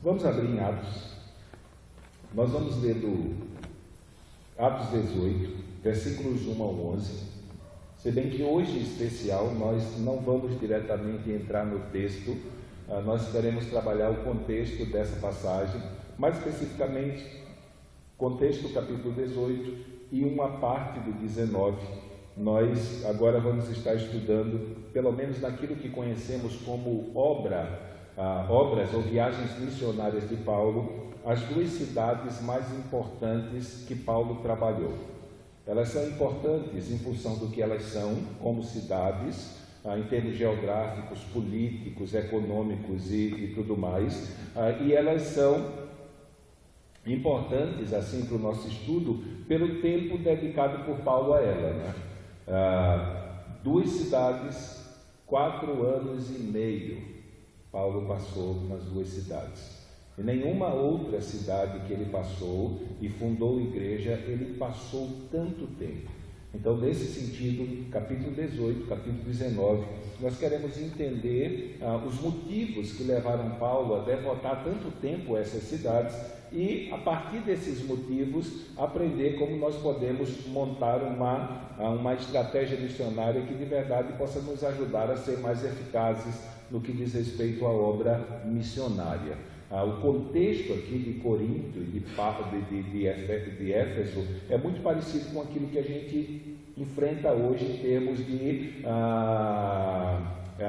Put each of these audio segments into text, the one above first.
Vamos abrir em Atos. Nós vamos ler do Atos 18, versículos 1 ao 11. Se bem que hoje, em especial, nós não vamos diretamente entrar no texto, nós queremos trabalhar o contexto dessa passagem, mais especificamente, contexto do capítulo 18 e uma parte do 19. Nós agora vamos estar estudando, pelo menos naquilo que conhecemos como obras ou viagens missionárias de Paulo, as duas cidades mais importantes que Paulo trabalhou. Elas são importantes em função do que elas são, como cidades, em termos geográficos, políticos, econômicos e tudo mais, e elas são importantes, assim, para o nosso estudo, pelo tempo dedicado por Paulo a ela, né? Duas cidades, 4 anos e meio, Paulo passou nas duas cidades. Em nenhuma outra cidade que ele passou e fundou igreja, ele passou tanto tempo. Então, nesse sentido, capítulo 18, capítulo 19, nós queremos entender os motivos que levaram Paulo a devotar tanto tempo a essas cidades e, a partir desses motivos, aprender como nós podemos montar uma estratégia missionária que de verdade possa nos ajudar a ser mais eficazes no que diz respeito à obra missionária. O contexto aqui de Corinto e de Éfeso é muito parecido com aquilo que a gente enfrenta hoje em termos de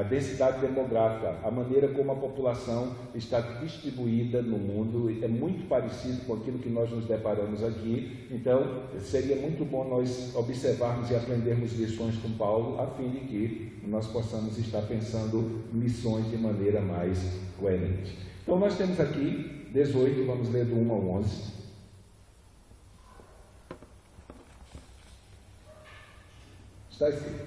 densidade demográfica. A maneira como a população está distribuída no mundo é muito parecido com aquilo que nós nos deparamos aqui. Então, seria muito bom nós observarmos e aprendermos lições com Paulo, a fim de que nós possamos estar pensando missões de maneira mais coerente. Então, nós temos aqui 18, vamos ler do 1 ao 11. Está escrito: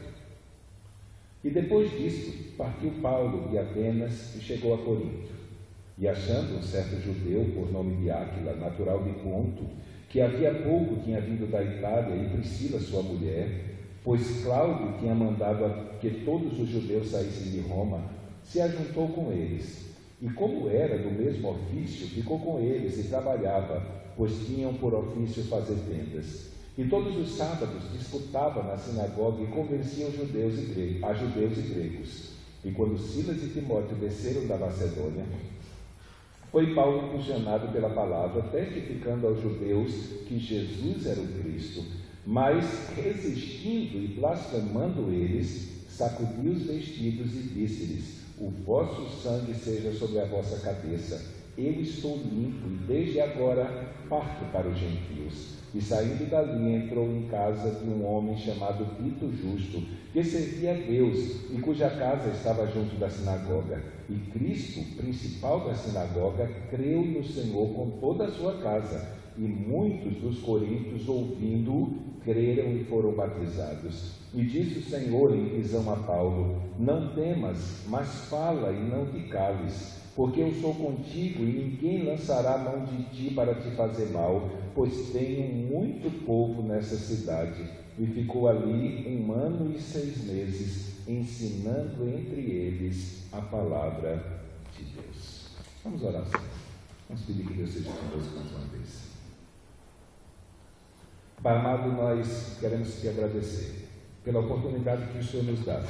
E depois disso, partiu Paulo de Atenas e chegou a Corinto. E achando um certo judeu, por nome de Áquila, natural de Ponto, que havia pouco tinha vindo da Itália, e Priscila, sua mulher, pois Cláudio tinha mandado que todos os judeus saíssem de Roma, se ajuntou com eles. E como era do mesmo ofício, ficou com eles e trabalhava, pois tinham por ofício fazer tendas. E todos os sábados disputava na sinagoga e convenciam judeus e gregos. E quando Silas e Timóteo desceram da Macedônia, foi Paulo impulsionado pela palavra, testificando aos judeus que Jesus era o Cristo. Mas, resistindo e blasfemando eles, sacudiu os vestidos e disse-lhes: O vosso sangue seja sobre a vossa cabeça. Eu estou limpo e desde agora parto para os gentios. E saindo dali entrou em casa de um homem chamado Tito Justo, que servia a Deus e cuja casa estava junto da sinagoga. E Cristo, principal da sinagoga, creu no Senhor com toda a sua casa. E muitos dos coríntios, ouvindo-o, creram e foram batizados. E disse o Senhor em visão a Paulo: Não temas, mas fala e não te cales, porque eu sou contigo e ninguém lançará mão de ti para te fazer mal, pois tenho muito povo nessa cidade. E ficou ali 1 ano e 6 meses, ensinando entre eles a palavra de Deus. Vamos orar, Senhor. Vamos pedir que Deus seja conosco mais uma vez. Pai amado, nós queremos te agradecer pela oportunidade que o Senhor nos dá,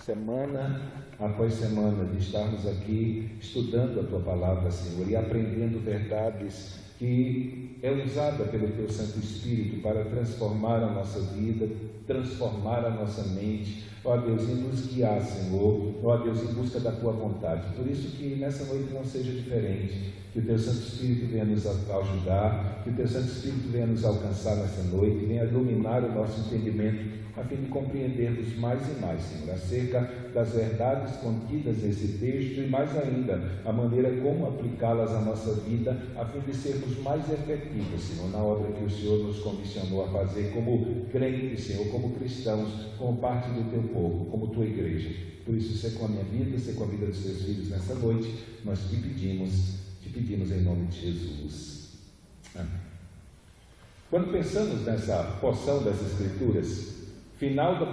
semana após semana, de estarmos aqui estudando a Tua Palavra, Senhor, e aprendendo verdades que é usada pelo Teu Santo Espírito para transformar a nossa vida, transformar a nossa mente, ó Deus, e nos guiar, Senhor, ó Deus, em busca da Tua vontade. Por isso que nessa noite não seja diferente, que o Teu Santo Espírito venha nos ajudar, que o Teu Santo Espírito venha nos alcançar nessa noite, venha iluminar o nosso entendimento, a fim de compreendermos mais e mais, Senhor, acerca das verdades contidas nesse texto e mais ainda, a maneira como aplicá-las à nossa vida, a fim de sermos mais efetivos, Senhor, na obra que o Senhor nos comissionou a fazer como crentes, Senhor, como cristãos, como parte do Teu povo, como Tua igreja. Por isso, ser com a minha vida, ser com a vida dos Teus filhos nessa noite, nós te pedimos em nome de Jesus. Amém. Quando pensamos nessa porção das Escrituras, final da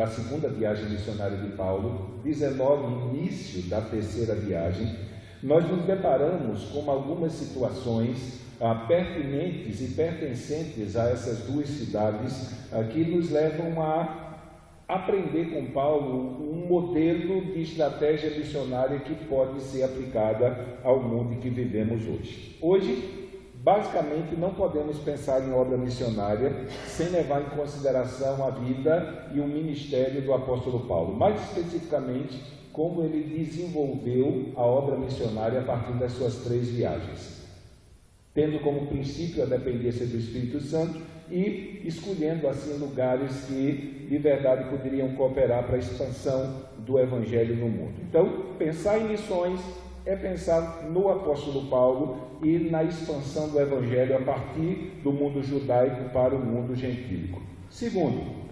segunda viagem missionária de Paulo, 19, início da terceira viagem, nós nos deparamos com algumas situações pertinentes e pertencentes a essas duas cidades que nos levam a aprender com Paulo um modelo de estratégia missionária que pode ser aplicada ao mundo que vivemos hoje. Hoje, basicamente, não podemos pensar em obra missionária sem levar em consideração a vida e o ministério do apóstolo Paulo, mais especificamente, como ele desenvolveu a obra missionária a partir das suas 3 viagens, tendo como princípio a dependência do Espírito Santo e escolhendo assim lugares que de verdade poderiam cooperar para a expansão do Evangelho no mundo. Então, pensar em missões é pensar no apóstolo Paulo e na expansão do Evangelho a partir do mundo judaico para o mundo gentílico. Segundo,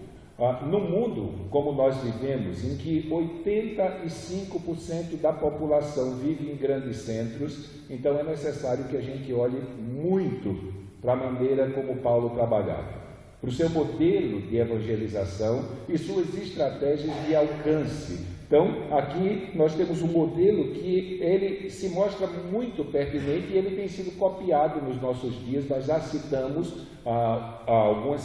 no mundo como nós vivemos, em que 85% da população vive em grandes centros, então é necessário que a gente olhe muito para a maneira como Paulo trabalhava, para o seu modelo de evangelização e suas estratégias de alcance. Então, aqui nós temos um modelo que ele se mostra muito pertinente e ele tem sido copiado nos nossos dias. Nós já citamos há algumas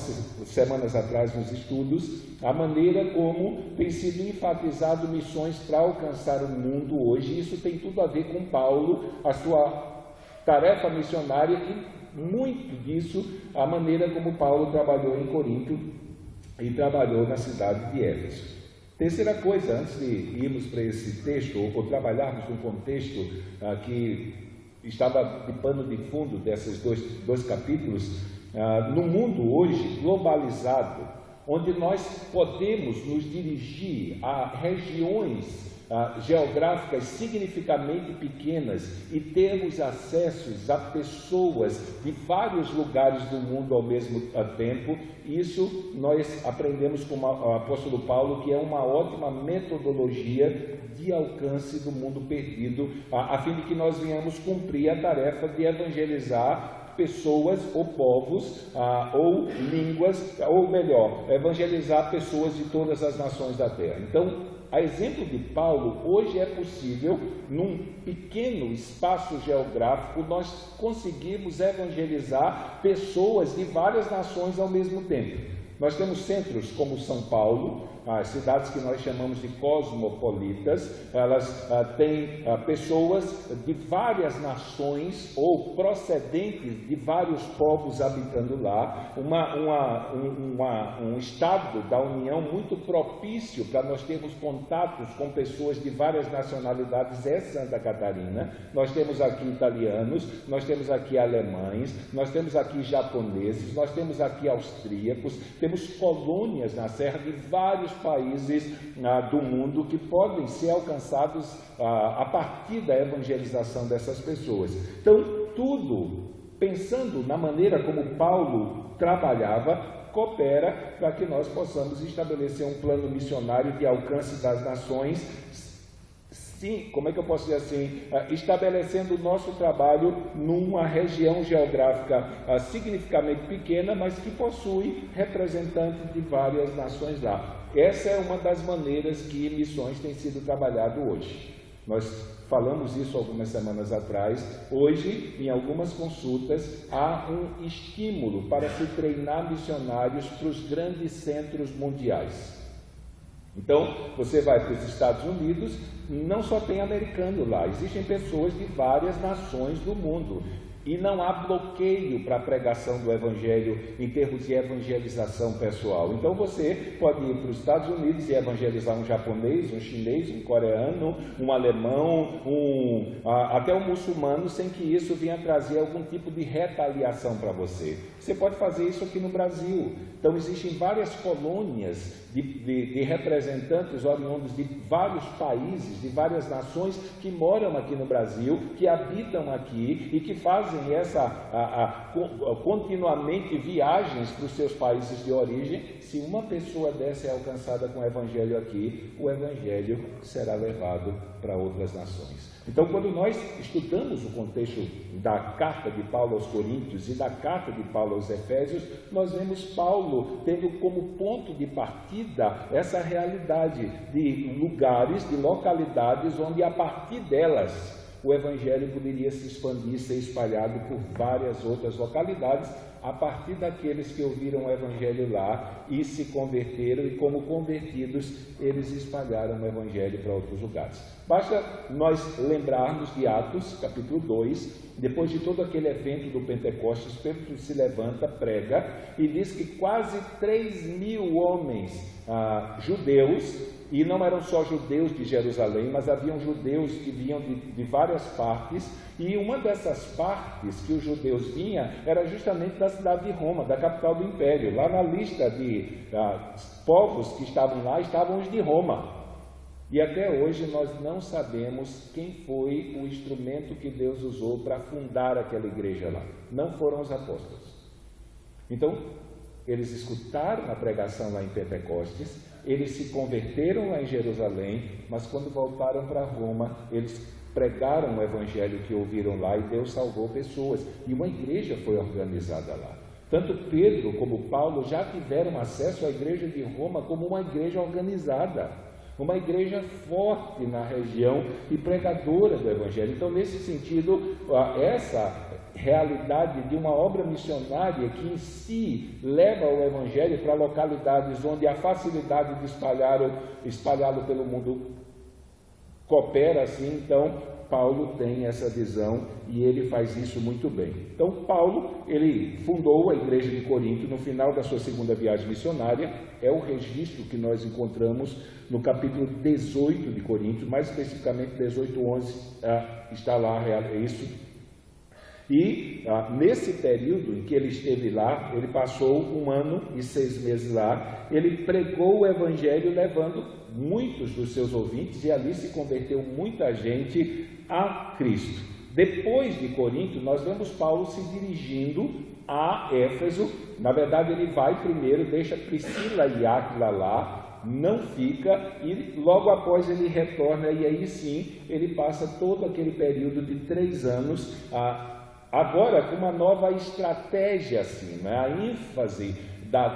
semanas atrás nos estudos a maneira como tem sido enfatizado missões para alcançar o mundo hoje. Isso tem tudo a ver com Paulo, a sua tarefa missionária e muito disso a maneira como Paulo trabalhou em Corinto e trabalhou na cidade de Éfeso. Terceira coisa, antes de irmos para esse texto, ou trabalharmos no contexto que estava de pano de fundo desses dois capítulos, no mundo hoje globalizado, onde nós podemos nos dirigir a regiões geográficas significativamente pequenas e termos acessos a pessoas de vários lugares do mundo ao mesmo tempo, isso nós aprendemos com o apóstolo Paulo, que é uma ótima metodologia de alcance do mundo perdido, a fim de que nós venhamos cumprir a tarefa de evangelizar pessoas ou povos ou línguas, ou melhor, evangelizar pessoas de todas as nações da terra. Então, a exemplo de Paulo, hoje é possível, num pequeno espaço geográfico, nós conseguirmos evangelizar pessoas de várias nações ao mesmo tempo. Nós temos centros como São Paulo, as cidades que nós chamamos de cosmopolitas, elas têm pessoas de várias nações ou procedentes de vários povos habitando lá, um estado da União muito propício para nós termos contatos com pessoas de várias nacionalidades é Santa Catarina. Nós temos aqui italianos, nós temos aqui alemães, nós temos aqui japoneses, nós temos aqui austríacos, temos colônias na Serra de vários países do mundo que podem ser alcançados a partir da evangelização dessas pessoas. Então, tudo, pensando na maneira como Paulo trabalhava, coopera para que nós possamos estabelecer um plano missionário de alcance das nações. Sim, como é que eu posso dizer assim? Estabelecendo o nosso trabalho numa região geográfica significativamente pequena, mas que possui representantes de várias nações lá. Essa é uma das maneiras que missões têm sido trabalhado hoje. Nós falamos isso algumas semanas atrás. Hoje, em algumas consultas, há um estímulo para se treinar missionários para os grandes centros mundiais. Então, você vai para os Estados Unidos, não só tem americano lá, existem pessoas de várias nações do mundo. E não há bloqueio para a pregação do Evangelho em termos de evangelização pessoal. Então você pode ir para os Estados Unidos e evangelizar um japonês, um chinês, um coreano, um alemão, até um muçulmano, sem que isso venha trazer algum tipo de retaliação para você. Você pode fazer isso aqui no Brasil. Então existem várias colônias de representantes oriundos de vários países, de várias nações que moram aqui no Brasil, que habitam aqui e que fazem continuamente viagens para os seus países de origem. Se uma pessoa dessa é alcançada com o Evangelho aqui, o Evangelho será levado para outras nações. Então, quando nós estudamos o contexto da carta de Paulo aos Coríntios e da carta de Paulo aos Efésios, nós vemos Paulo tendo como ponto de partida essa realidade de lugares, de localidades onde a partir delas o evangelho poderia se expandir, ser espalhado por várias outras localidades, a partir daqueles que ouviram o evangelho lá e se converteram, e como convertidos, eles espalharam o evangelho para outros lugares. Basta nós lembrarmos de Atos, capítulo 2, depois de todo aquele evento do Pentecostes, Pedro se levanta, prega, e diz que quase 3.000 homens judeus, e não eram só judeus de Jerusalém, mas haviam judeus que vinham de várias partes, e uma dessas partes que os judeus vinham era justamente da cidade de Roma, da capital do Império. Lá na lista de povos que estavam lá, estavam os de Roma. E até hoje nós não sabemos quem foi o instrumento que Deus usou para fundar aquela igreja lá. Não foram os apóstolos. Então, eles escutaram a pregação lá em Pentecostes, eles se converteram lá em Jerusalém, mas quando voltaram para Roma, eles pregaram o evangelho que ouviram lá e Deus salvou pessoas. E uma igreja foi organizada lá. Tanto Pedro como Paulo já tiveram acesso à igreja de Roma como uma igreja organizada, uma igreja forte na região e pregadora do evangelho. Então, nesse sentido, essa realidade de uma obra missionária que em si leva o evangelho para localidades onde a facilidade de espalhá-lo pelo mundo coopera assim. Então Paulo tem essa visão e ele faz isso muito bem. Então Paulo, ele fundou a igreja de Corinto no final da sua segunda viagem missionária. É o registro que nós encontramos no capítulo 18 de Coríntios, mais especificamente 18:11, está lá isso. E nesse período em que ele esteve lá, ele passou 1 ano e 6 meses lá, ele pregou o evangelho levando muitos dos seus ouvintes, e ali se converteu muita gente a Cristo. Depois de Corinto, nós vemos Paulo se dirigindo a Éfeso. Na verdade, ele vai primeiro, deixa Priscila e Áquila lá, não fica, e logo após ele retorna, e aí sim ele passa todo aquele período de 3 anos agora com uma nova estratégia, assim, né? A ênfase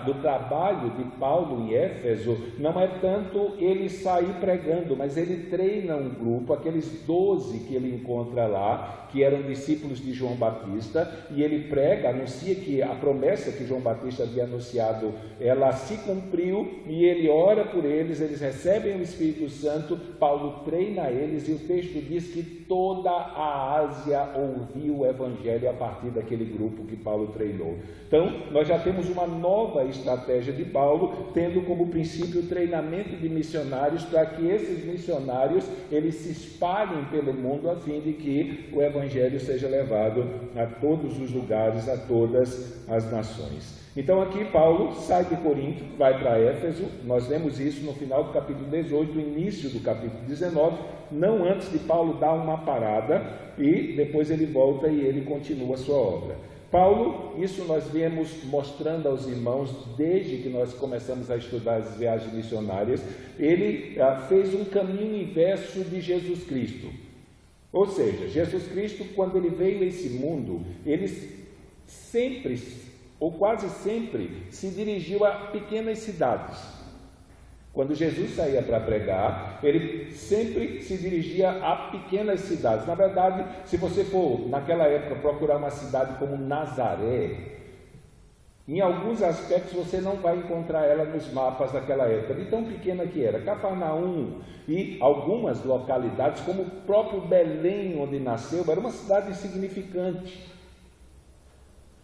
do trabalho de Paulo em Éfeso não é tanto ele sair pregando, mas ele treina um grupo, aqueles 12 que ele encontra lá, que eram discípulos de João Batista, e ele prega, anuncia que a promessa que João Batista havia anunciado, ela se cumpriu, e ele ora por eles, eles recebem o Espírito Santo. Paulo treina eles, e o texto diz que toda a Ásia ouviu o evangelho a partir daquele grupo que Paulo treinou. Então, nós já temos uma nova estratégia de Paulo, tendo como princípio o treinamento de missionários, para que esses missionários eles se espalhem pelo mundo, a fim de que o evangelho seja levado a todos os lugares, a todas as nações. Então aqui Paulo sai de Corinto, vai para Éfeso. Nós vemos isso no final do capítulo 18, início do capítulo 19, não antes de Paulo dar uma parada, e depois ele volta e ele continua a sua obra. Paulo, isso nós viemos mostrando aos irmãos desde que nós começamos a estudar as viagens missionárias. Ele fez um caminho inverso de Jesus Cristo. Ou seja, Jesus Cristo, quando ele veio a esse mundo, ele sempre, ou quase sempre, se dirigiu a pequenas cidades. Quando Jesus saía para pregar, ele sempre se dirigia a pequenas cidades. Na verdade, se você for, naquela época, procurar uma cidade como Nazaré, em alguns aspectos você não vai encontrar ela nos mapas daquela época, de tão pequena que era. Cafarnaum e algumas localidades, como o próprio Belém, onde nasceu, era uma cidade insignificante.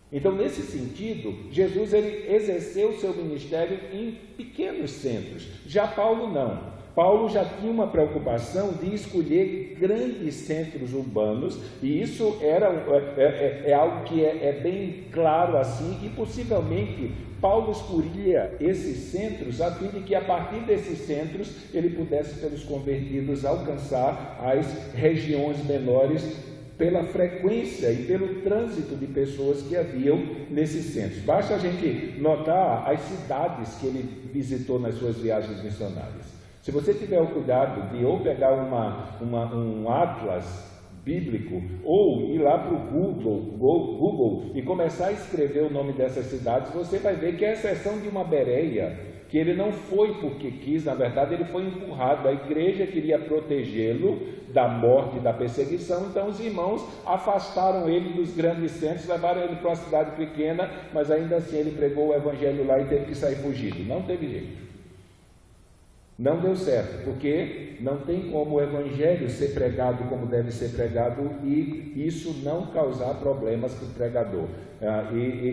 Então, nesse sentido, Jesus ele exerceu o seu ministério em pequenos centros. Já Paulo não. Paulo já tinha uma preocupação de escolher grandes centros urbanos, e isso é algo que é bem claro assim, e possivelmente Paulo escolhia esses centros a fim de que a partir desses centros ele pudesse, pelos convertidos, alcançar as regiões menores, pela frequência e pelo trânsito de pessoas que haviam nesses centros. Basta a gente notar as cidades que ele visitou nas suas viagens missionárias. Se você tiver o cuidado de ou pegar um atlas bíblico, ou ir lá para o Google e começar a escrever o nome dessas cidades, você vai ver que, à exceção de uma Bereia, que ele não foi porque quis, na verdade ele foi empurrado. A igreja queria protegê-lo da morte e da perseguição, então os irmãos afastaram ele dos grandes centros, levaram ele para uma cidade pequena, mas ainda assim ele pregou o evangelho lá e teve que sair fugido. Não teve jeito. Não deu certo, porque não tem como o evangelho ser pregado como deve ser pregado e isso não causar problemas para o pregador.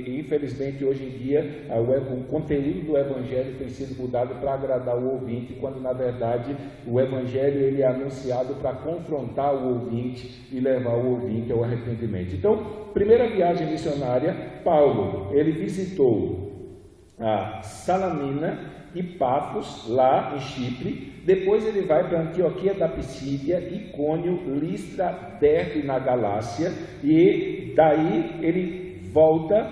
Infelizmente hoje em dia o conteúdo do evangelho tem sido mudado para agradar o ouvinte, quando na verdade o evangelho ele é anunciado para confrontar o ouvinte e levar o ouvinte ao arrependimento. Então, primeira viagem missionária, Paulo, ele visitou a Salamina e Pafos, lá em Chipre. Depois ele vai para Antioquia da Pisídia, Icônio, Listra, Derbe na Galácia, e daí ele volta,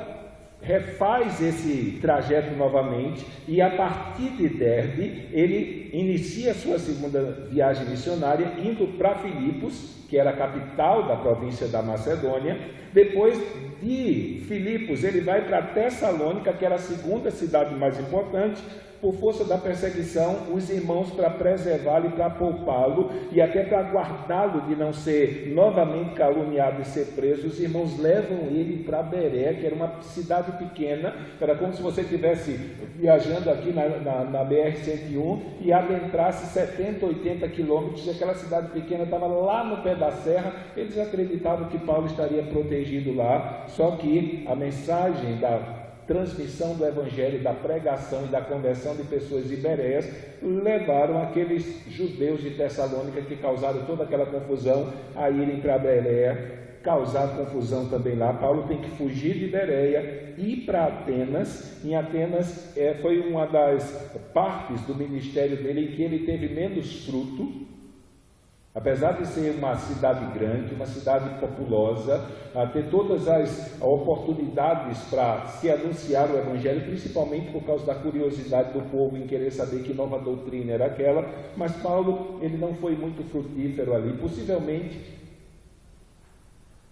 refaz esse trajeto novamente, e a partir de Derbe ele inicia a sua segunda viagem missionária, indo para Filipos, que era a capital da província da Macedônia. Depois de Filipos ele vai para Tessalônica, que era a segunda cidade mais importante. Por força da perseguição, os irmãos, para preservá-lo e para poupá-lo, e até para guardá-lo de não ser novamente caluniado e ser preso, os irmãos levam ele para Beré, que era uma cidade pequena. Era como se você estivesse viajando aqui na BR-101 e adentrasse 70, 80 quilômetros, e aquela cidade pequena estava lá no pé da serra. Eles acreditavam que Paulo estaria protegido lá, só que a mensagem da transmissão do evangelho, da pregação e da conversão de pessoas ibereias levaram aqueles judeus de Tessalônica que causaram toda aquela confusão a irem para Bereia, causar confusão também lá. Paulo tem que fugir de Bereia e ir para Atenas. Em Atenas foi uma das partes do ministério dele em que ele teve menos fruto. Apesar de ser uma cidade grande, uma cidade populosa, ter todas as oportunidades para se anunciar o evangelho, principalmente por causa da curiosidade do povo em querer saber que nova doutrina era aquela, mas Paulo ele não foi muito frutífero ali. Possivelmente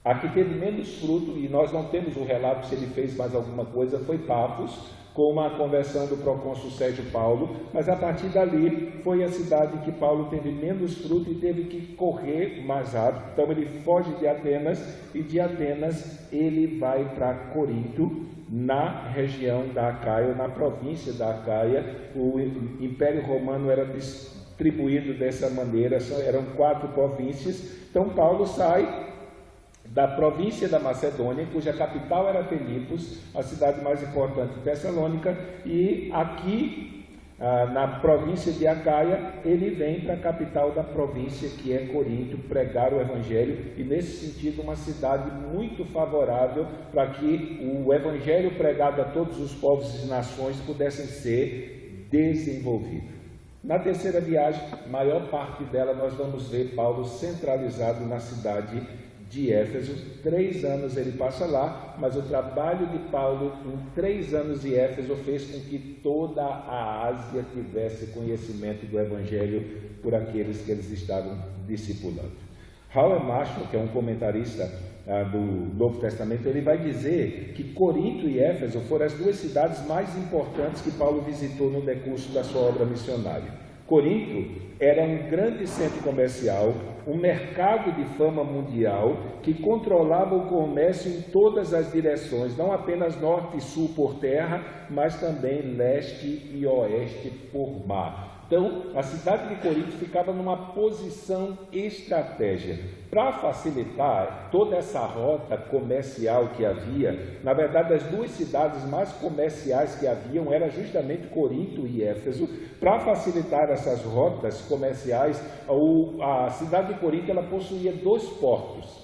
a que teve menos fruto, e nós não temos o relato se ele fez mais alguma coisa, foi Pafos, com a conversão do procônsul Sérgio Paulo, mas a partir dali foi a cidade que Paulo teve menos fruto e teve que correr mais rápido. Então ele foge de Atenas, e de Atenas ele vai para Corinto, na região da Acaia, na província da Acaia. O Império Romano era distribuído dessa maneira, eram 4 províncias. Então Paulo sai da província da Macedônia, cuja capital era Filipos, a cidade mais importante, Tessalônica, e aqui na província de Acaia ele vem para a capital da província, que é Corinto, pregar o evangelho, e nesse sentido uma cidade muito favorável para que o evangelho pregado a todos os povos e nações pudessem ser desenvolvido. Na terceira viagem, maior parte dela nós vamos ver Paulo centralizado na cidade de Éfeso. 3 anos ele passa lá, mas o trabalho de Paulo em 3 anos de Éfeso fez com que toda a Ásia tivesse conhecimento do evangelho por aqueles que eles estavam discipulando. Howard Marshall, que é um comentarista do Novo Testamento, ele vai dizer que Corinto e Éfeso foram as 2 cidades mais importantes que Paulo visitou no decurso da sua obra missionária. Corinto era um grande centro comercial, um mercado de fama mundial que controlava o comércio em todas as direções, não apenas norte e sul por terra, mas também leste e oeste por mar. Então, a cidade de Corinto ficava numa posição estratégica. Para facilitar toda essa rota comercial que havia, na verdade as 2 cidades mais comerciais que haviam eram justamente Corinto e Éfeso. Para facilitar essas rotas comerciais, a cidade de Corinto ela possuía 2 portos.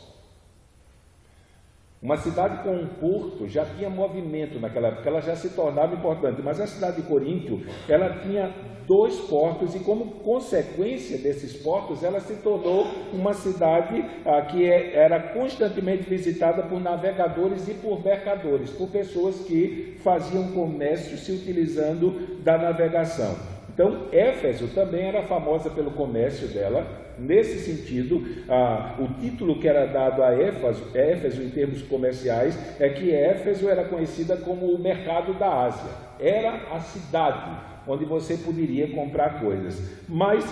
Uma cidade com um porto já tinha movimento naquela época, ela já se tornava importante, mas a cidade de Corinto, ela tinha 2 portos, e como consequência desses portos, ela se tornou uma cidade que era constantemente visitada por navegadores e por mercadores, por pessoas que faziam comércio se utilizando da navegação. Então, Éfeso também era famosa pelo comércio dela. Nesse sentido, o título que era dado a Éfeso em termos comerciais é que Éfeso era conhecida como o mercado da Ásia. Era a cidade onde você poderia comprar coisas. Mas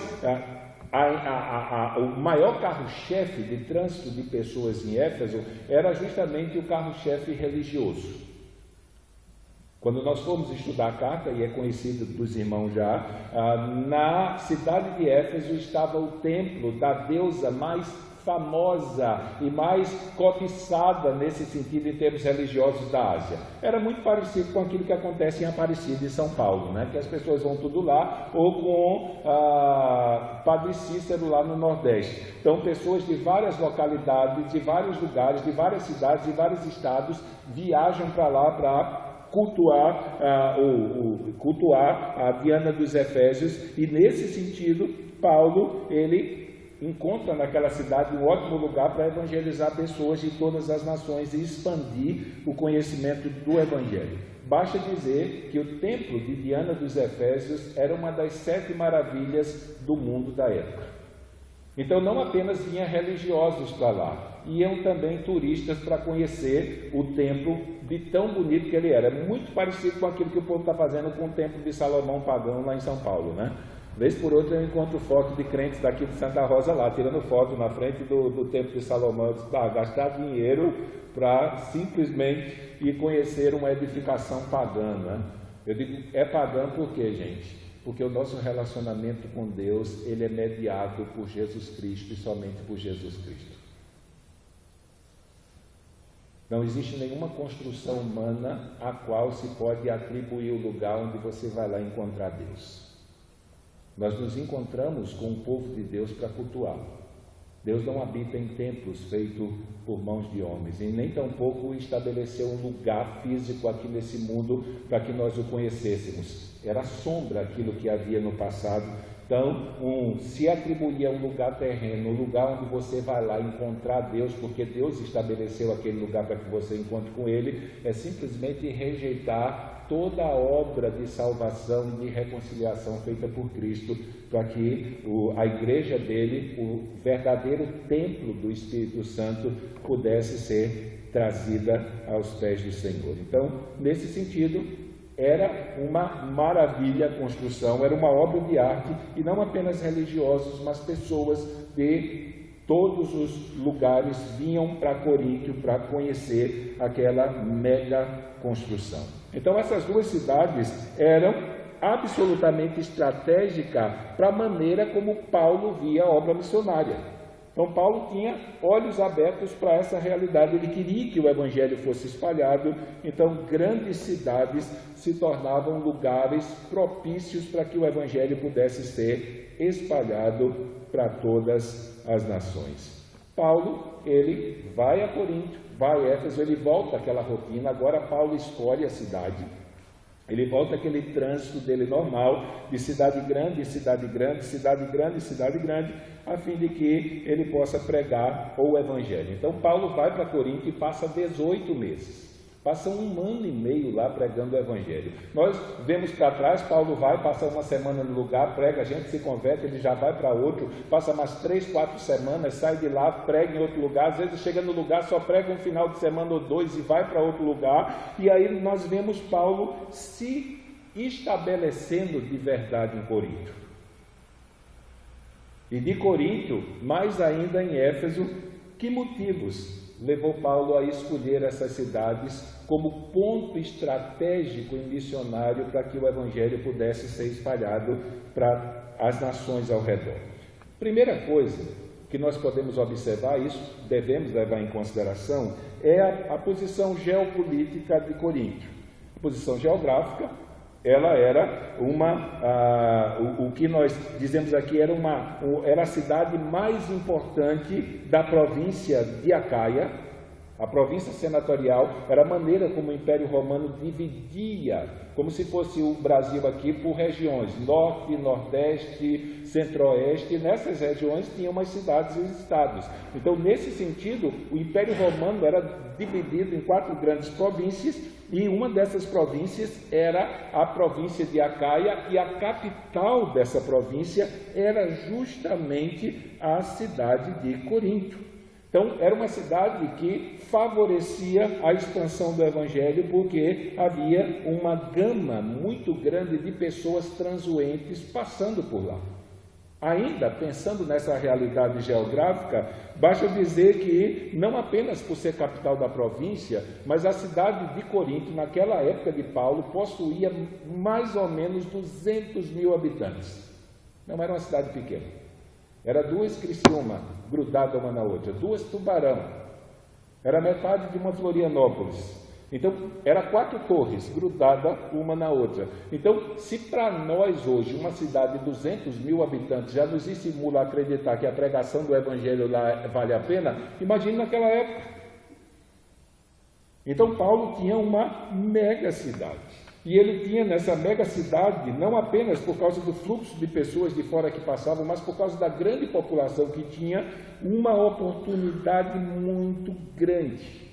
o maior carro-chefe de trânsito de pessoas em Éfeso era justamente o carro-chefe religioso. Quando nós formos estudar a carta, e é conhecido dos irmãos já, na cidade de Éfeso estava o templo da deusa mais famosa e mais cobiçada nesse sentido em termos religiosos da Ásia. Era muito parecido com aquilo que acontece em Aparecida, em São Paulo, né? Que as pessoas vão tudo lá, ou com Padre Cícero lá no Nordeste. Então, pessoas de várias localidades, de vários lugares, de várias cidades, de vários estados, viajam para lá para cultuar a Diana dos Efésios, e nesse sentido, Paulo, ele encontra naquela cidade um ótimo lugar para evangelizar pessoas de todas as nações e expandir o conhecimento do Evangelho. Basta dizer que o templo de Diana dos Efésios era uma das 7 maravilhas do mundo da época. Então não apenas vinham religiosos para lá, iam também turistas para conhecer o templo de tão bonito que ele era. Muito parecido com aquilo que o povo está fazendo com o templo de Salomão pagão lá em São Paulo, né? Vez por outra eu encontro foto de crentes daqui de Santa Rosa lá, tirando foto na frente do templo de Salomão. Eu disse, gastar dinheiro para simplesmente ir conhecer uma edificação pagã, né? Eu digo, é pagã por quê, gente? Porque o nosso relacionamento com Deus, ele é mediado por Jesus Cristo e somente por Jesus Cristo. Não existe nenhuma construção humana a qual se pode atribuir o lugar onde você vai lá encontrar Deus. Nós nos encontramos com o povo de Deus para cultuá-lo. Deus não habita em templos feitos por mãos de homens, e nem tampouco estabeleceu um lugar físico aqui nesse mundo para que nós o conhecêssemos. Era sombra aquilo que havia no passado. Então, se atribuía um lugar terreno, um lugar onde você vai lá encontrar Deus, porque Deus estabeleceu aquele lugar para que você encontre com Ele, é simplesmente rejeitar toda a obra de salvação e de reconciliação feita por Cristo, para que a igreja dele, o verdadeiro templo do Espírito Santo, pudesse ser trazida aos pés do Senhor. Então, nesse sentido, era uma maravilha a construção, era uma obra de arte, e não apenas religiosos, mas pessoas de todos os lugares vinham para Coríntio para conhecer aquela mega construção. Então essas duas cidades eram absolutamente estratégicas para a maneira como Paulo via a obra missionária. Então Paulo tinha olhos abertos para essa realidade, ele queria que o Evangelho fosse espalhado. Então grandes cidades se tornavam lugares propícios para que o Evangelho pudesse ser espalhado para todas as nações. Paulo, ele vai a Coríntio, vai a Éfeso, ele volta àquela rotina. Agora Paulo escolhe a cidade. Ele volta àquele trânsito dele normal, de cidade grande em cidade grande, cidade grande em cidade grande, a fim de que ele possa pregar o Evangelho. Então Paulo vai para Corinto e passa 18 meses. Passa 1 ano e meio lá pregando o Evangelho. Nós vemos para trás, Paulo vai, passa 1 semana no lugar, prega, a gente se converte, ele já vai para outro, passa mais 3, 4 semanas, sai de lá, prega em outro lugar, às vezes chega no lugar, só prega um final de semana ou 2 e vai para outro lugar, e aí nós vemos Paulo se estabelecendo de verdade em Corinto. E de Corinto, mais ainda em Éfeso, que motivos levou Paulo a escolher essas cidades como ponto estratégico e missionário para que o Evangelho pudesse ser espalhado para as nações ao redor? Primeira coisa que nós podemos observar, isso devemos levar em consideração, é a posição geopolítica de Corinto. A posição geográfica, ela era o que nós dizemos aqui, era a cidade mais importante da província de Acaia. A província senatorial era a maneira como o Império Romano dividia como se fosse o Brasil aqui por regiões, norte, nordeste, centro-oeste, e nessas regiões tinham umas cidades e estados. Então, nesse sentido, o Império Romano era dividido em 4 grandes províncias, e uma dessas províncias era a província de Acaia, e a capital dessa província era justamente a cidade de Corinto. Então, era uma cidade que favorecia a expansão do Evangelho, porque havia uma gama muito grande de pessoas transuentes passando por lá. Ainda pensando nessa realidade geográfica, basta dizer que, não apenas por ser capital da província, mas a cidade de Corinto, naquela época de Paulo, possuía mais ou menos 200 mil habitantes. Não era uma cidade pequena. Era 2 Criciúma, grudadas uma na outra, 2 Tubarão. Era metade de uma Florianópolis. Então, era 4 torres, grudadas uma na outra. Então, se para nós hoje, uma cidade de 200 mil habitantes, já nos estimula a acreditar que a pregação do Evangelho lá vale a pena, imagine naquela época. Então, Paulo tinha uma mega cidade. E ele tinha nessa mega cidade, não apenas por causa do fluxo de pessoas de fora que passavam, mas por causa da grande população que tinha, uma oportunidade muito grande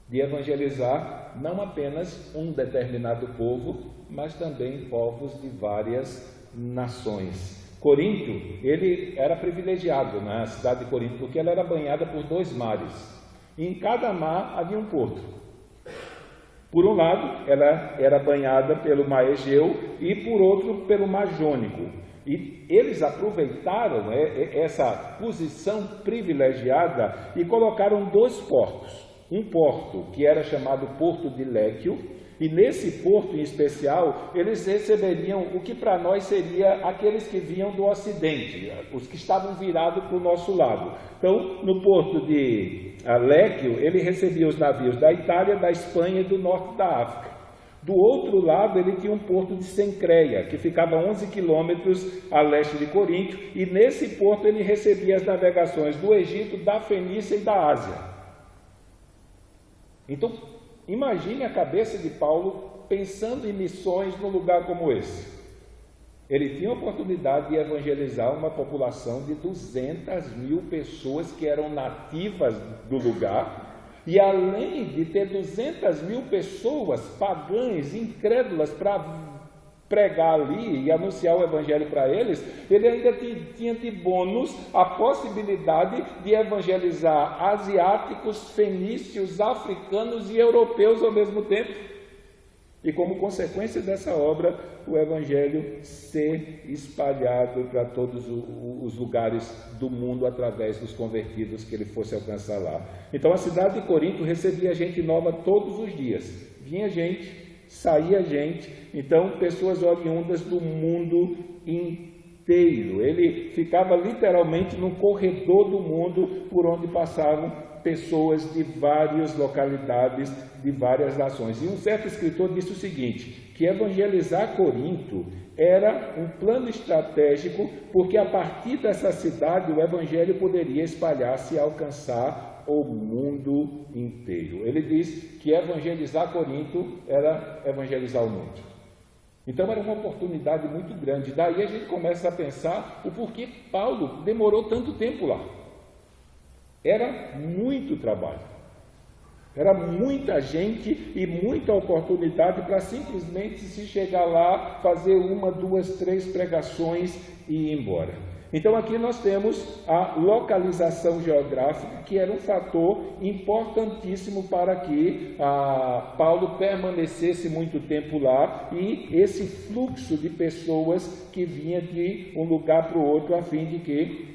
de evangelizar não apenas um determinado povo, mas também povos de várias nações. Corinto, ele era privilegiado na cidade de Corinto, porque ela era banhada por 2 mares. E em cada mar havia um porto. Por um lado, ela era banhada pelo mar Egeu e, por outro, pelo mar Jônico. E eles aproveitaram essa posição privilegiada e colocaram 2 portos. Um porto que era chamado Porto de Léquio, e nesse porto em especial, eles receberiam o que para nós seria aqueles que vinham do Ocidente, os que estavam virados para o nosso lado. Então, no porto de Léquio, ele recebia os navios da Itália, da Espanha e do norte da África. Do outro lado, ele tinha um porto de Cencreia, que ficava a 11 quilômetros a leste de Corinto, e nesse porto ele recebia as navegações do Egito, da Fenícia e da Ásia. Então, imagine a cabeça de Paulo pensando em missões num lugar como esse. Ele tinha a oportunidade de evangelizar uma população de 200 mil pessoas que eram nativas do lugar, e além de ter 200 mil pessoas pagãs, incrédulas, para pregar ali e anunciar o Evangelho para eles, ele ainda tinha de bônus a possibilidade de evangelizar asiáticos, fenícios, africanos e europeus ao mesmo tempo. E como consequência dessa obra, o Evangelho ser espalhado para todos os lugares do mundo através dos convertidos que ele fosse alcançar lá. Então a cidade de Corinto recebia gente nova todos os dias. Vinha gente, saía gente, então pessoas oriundas do mundo inteiro. Ele ficava literalmente no corredor do mundo por onde passavam pessoas de várias localidades, de várias nações. E um certo escritor disse o seguinte, que evangelizar Corinto era um plano estratégico, porque a partir dessa cidade o evangelho poderia espalhar-se e alcançar o mundo inteiro. Ele diz que evangelizar Corinto era evangelizar o mundo. Então era uma oportunidade muito grande. Daí a gente começa a pensar o porquê Paulo demorou tanto tempo lá. Era muito trabalho. Era muita gente e muita oportunidade para simplesmente se chegar lá, fazer 1, 2, 3 pregações e ir embora. Então aqui nós temos a localização geográfica, que era um fator importantíssimo para que Paulo permanecesse muito tempo lá, e esse fluxo de pessoas que vinha de um lugar para o outro, a fim de que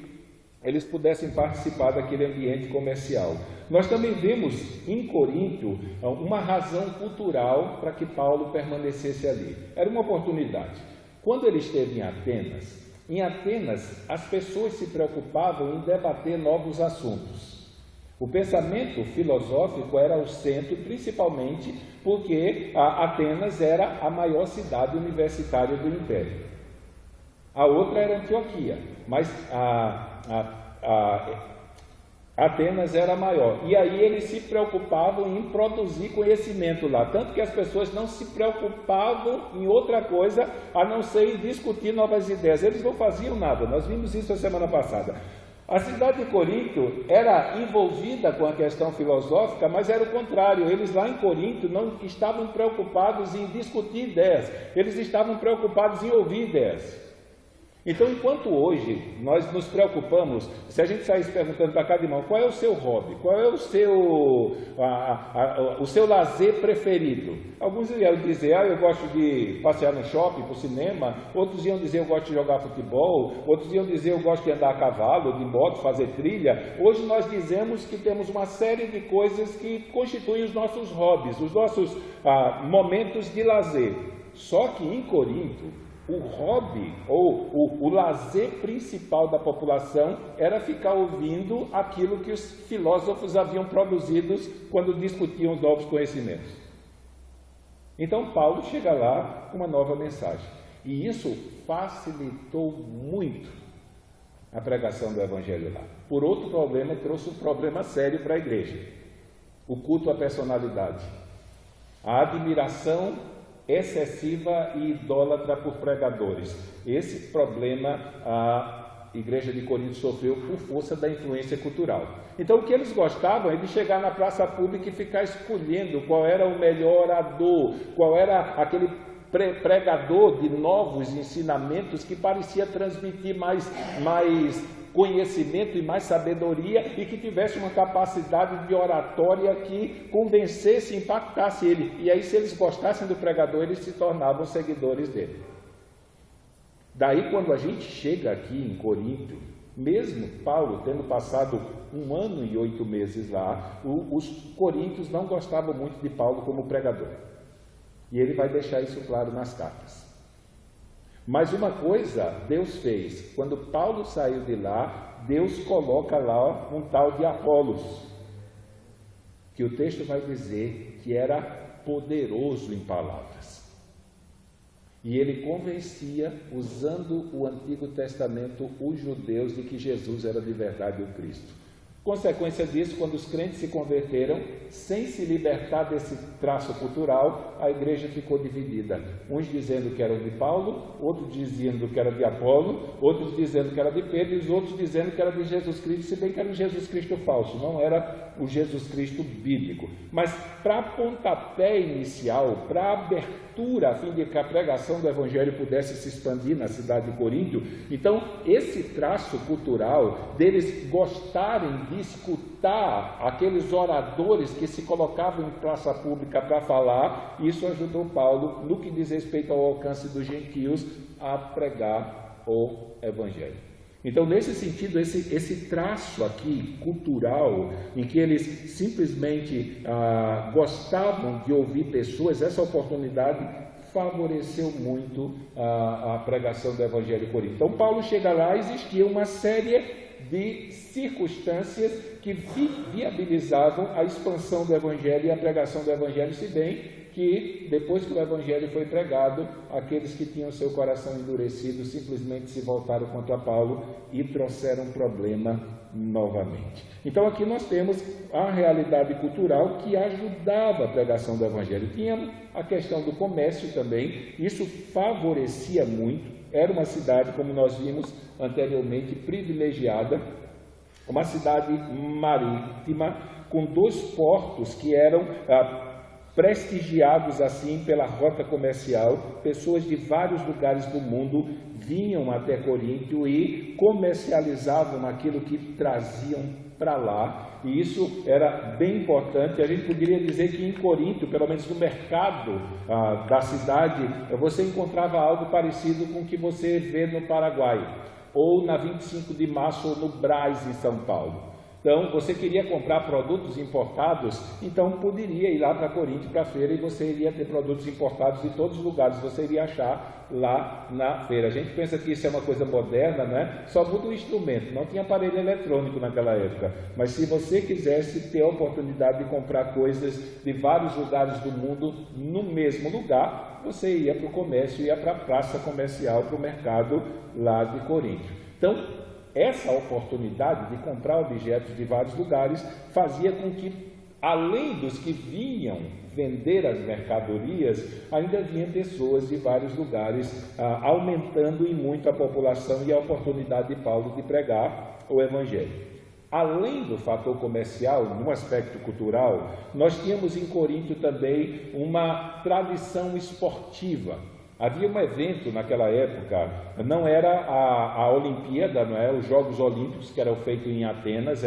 eles pudessem participar daquele ambiente comercial. Nós também vemos em Corinto uma razão cultural para que Paulo permanecesse ali. Era uma oportunidade. Quando ele esteve em Atenas, as pessoas se preocupavam em debater novos assuntos. O pensamento filosófico era o centro, principalmente porque Atenas era a maior cidade universitária do Império. A outra era Antioquia, mas Atenas era maior. E aí eles se preocupavam em produzir conhecimento lá. Tanto que as pessoas não se preocupavam em outra coisa a não ser em discutir novas ideias. Eles não faziam nada. Nós vimos isso a semana passada. A cidade de Corinto era envolvida com a questão filosófica, mas era o contrário. Eles lá em Corinto não estavam preocupados em discutir ideias. Eles estavam preocupados em ouvir ideias. Então, enquanto hoje nós nos preocupamos, se a gente saísse perguntando para cada irmão, qual é o seu hobby, qual é o seu lazer preferido? Alguns iam dizer, eu gosto de passear no shopping, para o cinema. Outros iam dizer, eu gosto de jogar futebol. Outros iam dizer, eu gosto de andar a cavalo, de moto, fazer trilha. Hoje nós dizemos que temos uma série de coisas que constituem os nossos hobbies, os nossos momentos de lazer. Só que em Corinto, o hobby, ou o lazer principal da população era ficar ouvindo aquilo que os filósofos haviam produzido quando discutiam os novos conhecimentos. Então Paulo chega lá com uma nova mensagem. E isso facilitou muito a pregação do Evangelho lá. Por outro problema, trouxe um problema sério para a igreja. O culto à personalidade. A admiração excessiva e idólatra por pregadores. Esse problema a igreja de Corinto sofreu por força da influência cultural. Então o que eles gostavam é de chegar na praça pública e ficar escolhendo qual era o melhor orador, qual era aquele pregador de novos ensinamentos que parecia transmitir mais conhecimento e mais sabedoria e que tivesse uma capacidade de oratória que convencesse, impactasse ele. E aí, se eles gostassem do pregador, eles se tornavam seguidores dele. Daí, quando a gente chega aqui em Corinto, mesmo Paulo tendo passado 1 ano e 8 meses lá, os coríntios não gostavam muito de Paulo como pregador. E ele vai deixar isso claro nas cartas. Mas uma coisa Deus fez, quando Paulo saiu de lá, Deus coloca lá um tal de Apolos, que o texto vai dizer que era poderoso em palavras. E ele convencia, usando o Antigo Testamento, os judeus de que Jesus era de verdade o Cristo. Consequência disso, quando os crentes se converteram, sem se libertar desse traço cultural, a igreja ficou dividida. Uns dizendo que era de Paulo, outros dizendo que era de Apolo, outros dizendo que era de Pedro, e os outros dizendo que era de Jesus Cristo, se bem que era um Jesus Cristo falso, não era o Jesus Cristo bíblico. Mas para pontapé inicial, para abertura, a fim de que a pregação do Evangelho pudesse se expandir na cidade de Corinto, então esse traço cultural deles gostarem de escutar aqueles oradores que se colocavam em praça pública para falar, isso ajudou Paulo, no que diz respeito ao alcance dos gentios, a pregar o Evangelho. Então, nesse sentido, esse traço aqui cultural, em que eles simplesmente gostavam de ouvir pessoas, essa oportunidade favoreceu muito a pregação do Evangelho em Corinto. Então, Paulo chega lá, existia uma série de circunstâncias que viabilizavam a expansão do Evangelho e a pregação do Evangelho, se bem que depois que o Evangelho foi pregado, aqueles que tinham seu coração endurecido simplesmente se voltaram contra Paulo e trouxeram problema novamente. Então aqui nós temos a realidade cultural que ajudava a pregação do Evangelho. Tinha a questão do comércio também, isso favorecia muito. Era uma cidade, como nós vimos anteriormente, privilegiada, uma cidade marítima, com 2 portos que eram prestigiados assim pela rota comercial. Pessoas de vários lugares do mundo vinham até Corinto e comercializavam aquilo que traziam para lá, e isso era bem importante. A gente poderia dizer que em Corinto, pelo menos no mercado da cidade, você encontrava algo parecido com o que você vê no Paraguai, ou na 25 de março, ou no Brás, em São Paulo. Então, você queria comprar produtos importados, então poderia ir lá para Corinto, para a feira, e você iria ter produtos importados de todos os lugares, você iria achar lá na feira. A gente pensa que isso é uma coisa moderna, né? Só muda o instrumento, não tinha aparelho eletrônico naquela época, mas se você quisesse ter a oportunidade de comprar coisas de vários lugares do mundo no mesmo lugar, você ia para o comércio, ia para a praça comercial, para o mercado lá de Corinto. Então, essa oportunidade de comprar objetos de vários lugares fazia com que, além dos que vinham vender as mercadorias, ainda vinham pessoas de vários lugares, aumentando em muito a população e a oportunidade de Paulo de pregar o Evangelho. Além do fator comercial, no aspecto cultural, nós tínhamos em Corinto também uma tradição esportiva. Havia um evento naquela época, não era a Olimpíada, não é? Os Jogos Olímpicos que eram feitos em Atenas,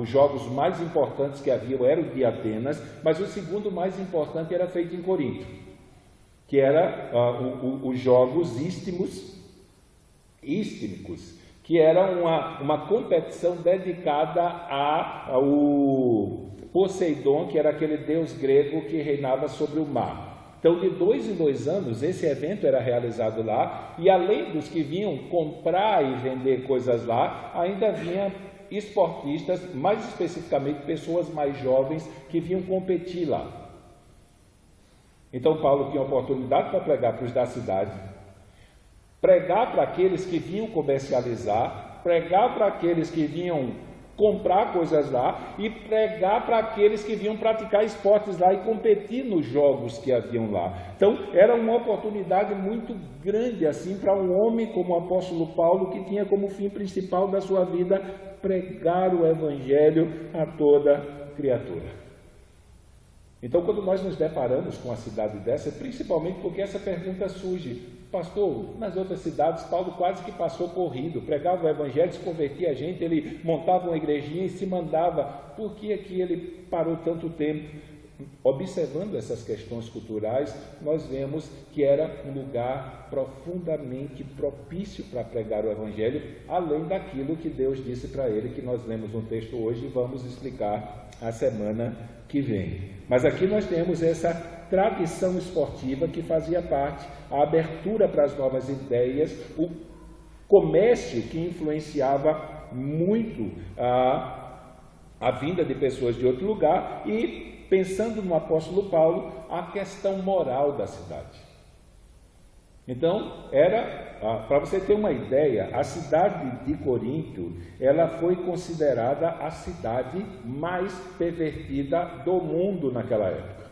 os jogos mais importantes que haviam eram de Atenas, mas o segundo mais importante era feito em Corinto, que era os Jogos Ístimos, que era uma competição dedicada ao Poseidon, que era aquele deus grego que reinava sobre o mar. Então, de 2 em 2 anos, esse evento era realizado lá, e além dos que vinham comprar e vender coisas lá, ainda vinham esportistas, mais especificamente pessoas mais jovens, que vinham competir lá. Então, Paulo tinha oportunidade para pregar para os da cidade, pregar para aqueles que vinham comercializar, pregar para aqueles que vinham comprar coisas lá e pregar para aqueles que vinham praticar esportes lá e competir nos jogos que haviam lá. Então, era uma oportunidade muito grande assim para um homem como o apóstolo Paulo, que tinha como fim principal da sua vida pregar o Evangelho a toda criatura. Então, quando nós nos deparamos com uma cidade dessa, principalmente porque essa pergunta surge: pastor, nas outras cidades, Paulo quase que passou corrido, pregava o Evangelho, se convertia a gente, ele montava uma igrejinha e se mandava. Por que aqui ele parou tanto tempo? Observando essas questões culturais, nós vemos que era um lugar profundamente propício para pregar o Evangelho, além daquilo que Deus disse para ele, que nós lemos no texto hoje e vamos explicar a semana que vem. Mas aqui nós temos essa tradição esportiva que fazia parte, a abertura para as novas ideias, o comércio que influenciava muito a vinda de pessoas de outro lugar e, pensando no apóstolo Paulo, a questão moral da cidade. Então, para você ter uma ideia, a cidade de Corinto, ela foi considerada a cidade mais pervertida do mundo naquela época.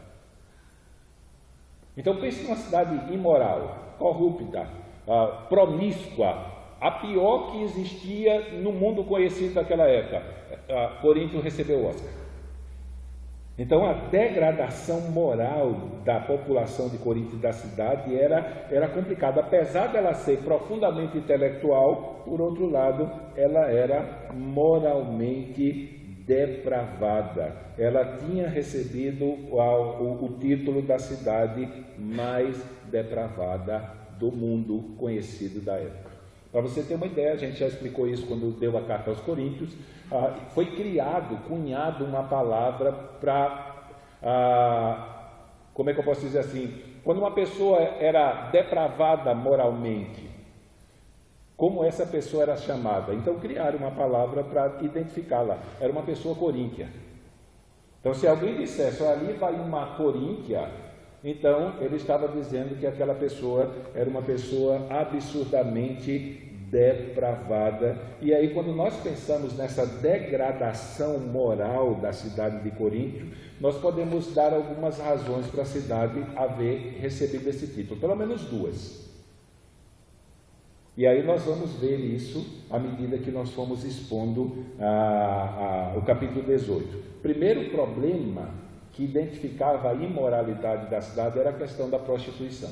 Então, pense numa cidade imoral, corrupta, promíscua, a pior que existia no mundo conhecido daquela época. Corinto recebeu o Oscar. Então, a degradação moral da população de Corinto e da cidade era complicada. Apesar dela ser profundamente intelectual, por outro lado, ela era moralmente depravada. Ela tinha recebido o título da cidade mais depravada do mundo conhecido da época. Para você ter uma ideia, a gente já explicou isso quando deu a carta aos Coríntios, foi cunhado uma palavra para, como é que eu posso dizer assim, quando uma pessoa era depravada moralmente, como essa pessoa era chamada? Então criaram uma palavra para identificá-la, era uma pessoa coríntia. Então se alguém dissesse, ali vai uma coríntia, então ele estava dizendo que aquela pessoa era uma pessoa absurdamente depravada. E aí, quando nós pensamos nessa degradação moral da cidade de Corinto, nós podemos dar algumas razões para a cidade haver recebido esse título, pelo menos 2. E aí nós vamos ver isso à medida que nós fomos expondo o capítulo 18. Primeiro problema que identificava a imoralidade da cidade era a questão da prostituição.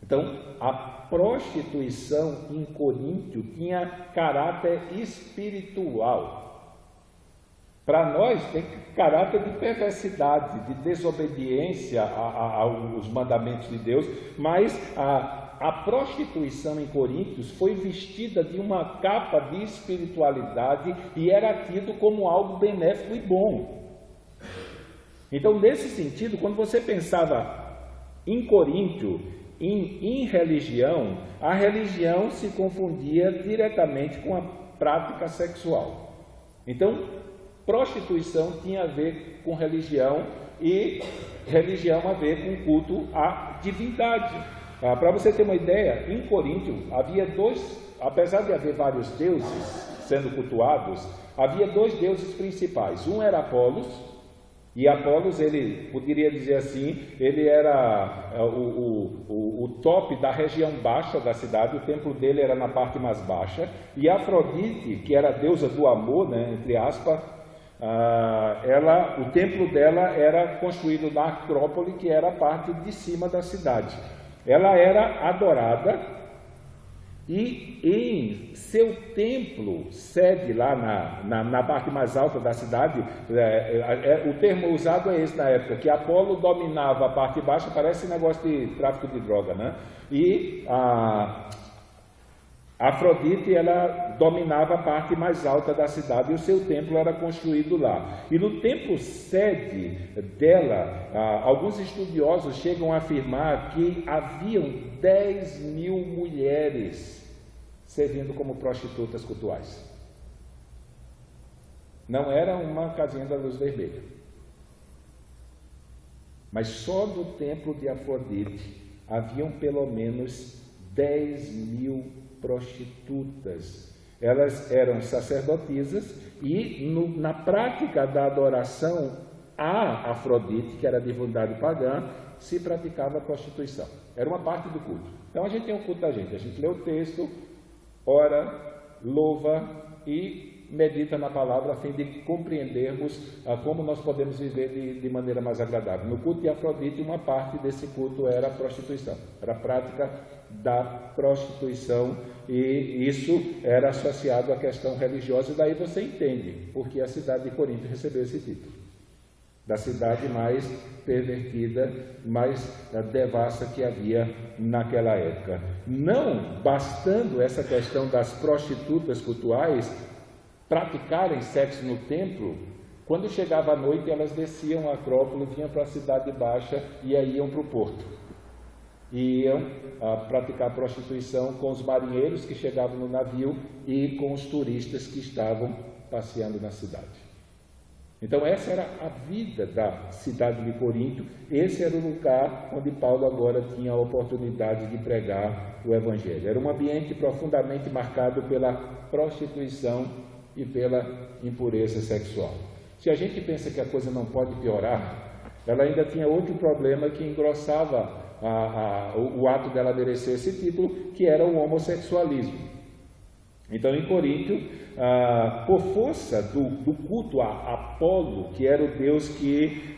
Então, a prostituição em Corinto tinha caráter espiritual. Para nós, tem caráter de perversidade, de desobediência aos mandamentos de Deus, mas a prostituição em Corinto foi vestida de uma capa de espiritualidade e era tido como algo benéfico e bom. Então, nesse sentido, quando você pensava em Corinto, em religião, a religião se confundia diretamente com a prática sexual. Então, prostituição tinha a ver com religião e religião a ver com culto à divindade. Para você ter uma ideia, em Corinto havia 2 apesar de haver vários deuses sendo cultuados, havia dois deuses principais. Um era Apolos, e Apolos, ele poderia dizer assim, ele era o top da região baixa da cidade, o templo dele era na parte mais baixa, e Afrodite, que era a deusa do amor, né, entre aspas, o templo dela era construído na Acrópole, que era a parte de cima da cidade. Ela era adorada, e em seu templo, sede lá na parte mais alta da cidade, o termo usado é esse na época, que Apolo dominava a parte baixa, parece negócio de tráfico de droga, né? E a Afrodite, ela dominava a parte mais alta da cidade, e o seu templo era construído lá. E no templo sede dela, alguns estudiosos chegam a afirmar que haviam 10.000 mulheres servindo como prostitutas cultuais. Não era uma casinha da luz vermelha. Mas só no templo de Afrodite haviam pelo menos 10.000 prostitutas. Elas eram sacerdotisas e na prática da adoração a Afrodite, que era a divindade pagã, se praticava a prostituição. Era uma parte do culto. Então a gente tem o culto da gente. A gente lê o texto, ora, louva e medita na palavra a fim de compreendermos como nós podemos viver de maneira mais agradável. No culto de Afrodite, uma parte desse culto era a prostituição. Era a prática da prostituição, e isso era associado à questão religiosa, e daí você entende porque a cidade de Corinto recebeu esse título, da cidade mais pervertida, mais devassa que havia naquela época. Não bastando essa questão das prostitutas cultuais praticarem sexo no templo, quando chegava a noite elas desciam a Acrópole, vinham para a cidade baixa e aí iam para o porto. E iam praticar prostituição com os marinheiros que chegavam no navio e com os turistas que estavam passeando na cidade. Então essa era a vida da cidade de Corinto, esse era o lugar onde Paulo agora tinha a oportunidade de pregar o Evangelho. Era um ambiente profundamente marcado pela prostituição e pela impureza sexual. Se a gente pensa que a coisa não pode piorar, ela ainda tinha outro problema que engrossava o ato dela merecer esse título, que era o homossexualismo. Então, em Corinto, por força do culto a Apolo, que era o deus que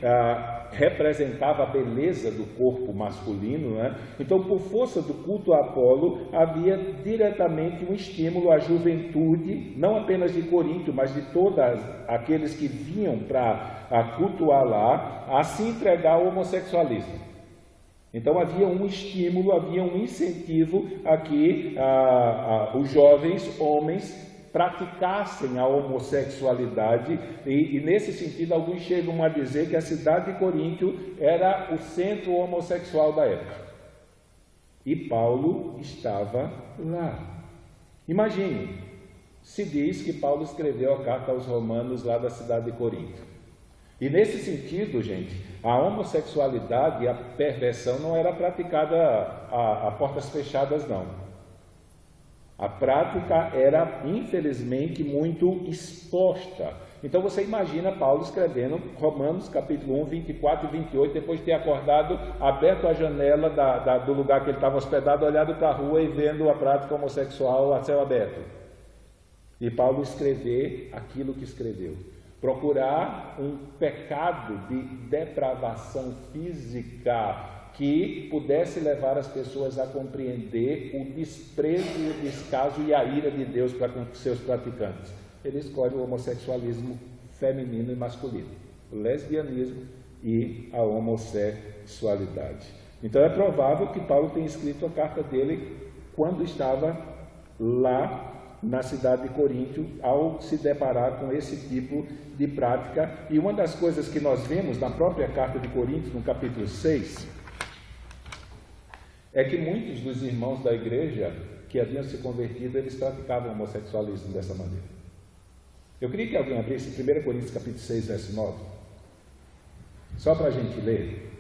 representava a beleza do corpo masculino, né? Então, por força do culto a Apolo, havia diretamente um estímulo à juventude, não apenas de Corinto, mas de todos aqueles que vinham para cultuar lá, a se entregar ao homossexualismo. Então havia um estímulo, havia um incentivo a que os jovens homens praticassem a homossexualidade, e nesse sentido alguns chegam a dizer que a cidade de Corinto era o centro homossexual da época. E Paulo estava lá. Imagine, se diz que Paulo escreveu a carta aos romanos lá da cidade de Corinto. E nesse sentido, gente, a homossexualidade e a perversão não era praticada a portas fechadas, não. A prática era, infelizmente, muito exposta. Então você imagina Paulo escrevendo Romanos capítulo 1, 24 e 28, depois de ter acordado, aberto a janela do lugar que ele estava hospedado, olhado para a rua e vendo a prática homossexual a céu aberto. E Paulo escrever aquilo que escreveu. Procurar um pecado de depravação física que pudesse levar as pessoas a compreender o desprezo e o descaso e a ira de Deus para com seus praticantes. Ele escolhe o homossexualismo feminino e masculino, o lesbianismo e a homossexualidade. Então é provável que Paulo tenha escrito a carta dele quando estava lá na cidade de Corinto, ao se deparar com esse tipo de prática. E uma das coisas que nós vemos na própria carta de Corinto, no capítulo 6, é que muitos dos irmãos da igreja que haviam se convertido, eles praticavam o homossexualismo dessa maneira. Eu queria que alguém abrisse 1 Coríntios capítulo 6, verso 9, só para a gente ler.